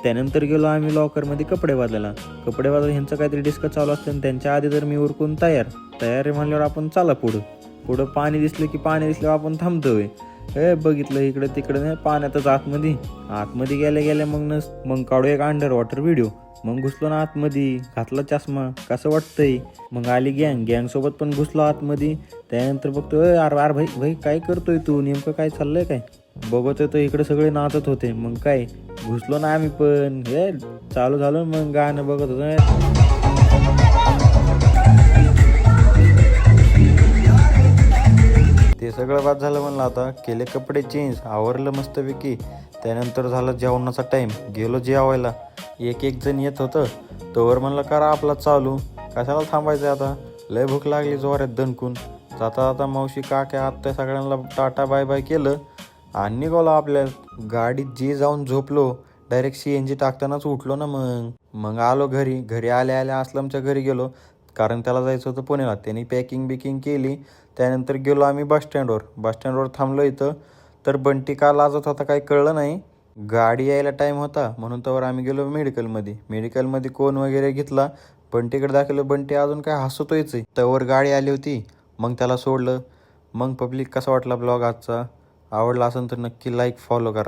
त्यानंतर गेलो आम्ही लॉकरमध्ये कपडे बदलायला. कपडे बदलायला ह्यांचं काहीतरी डिस्कस चालू असतं आणि त्यांच्या आधी तर मी उरकून तयार आहे म्हणल्यावर आपण चला पुढं पाणी दिसलं की पाणी दिसल्यावर आपण थांबतोय. बघितलं इकडं तिकडं नाही पाण्यातच आतमध्ये गेल्या मग काढू एक अंडर वॉटर व्हिडिओ. मग घुसलो ना आतमध्ये, घातला चष्मा, कसं वाटतंय. मग आली गँग सोबत पण घुसलो आतमध्ये. त्यानंतर बघतो अरे भाई काय करतोय तू, नेमकं काय चाललंय काय. बघत होतो इकडे सगळे नाचत होते. मग काय घुसलो ना आम्ही पण. चालू झालं मग गाणं बघत होतो. ते सगळं बाद झालं म्हणलं, आता केले कपडे चेंज, आवरलं मस्तपैकी. त्यानंतर झालं जेवणाचा टाईम, गेलो जेवायला. एक जण येत होतं तोवर म्हणलं करा आपला चालू, कशाला थांबायचं आता, लय भूक लागली जोरात दणकून. जाता मावशी काक्या आत्या सगळ्यांना टाटा बाय बाय केलं आणि निघालो आपल्या गाडीत. जे जाऊन झोपलो, डायरेक्ट CNG टाकतानाच उठलो ना. मग आलो घरी आल्या असलमच्या घरी गेलो, कारण त्याला जायचं होतं पुण्याला. त्यांनी पॅकिंग बिकिंग केली. त्यानंतर गेलो आम्ही बस स्टँडवर थांबलो इथं. तर बंटी का लाजत होता काही कळलं नाही. गाडी यायला टाईम होता म्हणून तर आम्ही गेलो मेडिकलमध्ये कोण वगैरे घेतला. बंटीकडे दाखवलं, बंटी अजून काय हसतोयच आहे. तवर गाडी आली होती, मग त्याला सोडलं. मग पब्लिक कसा वाटला ब्लॉग आजचा, आवडला असेल तर नक्की लाईक फॉलो करा.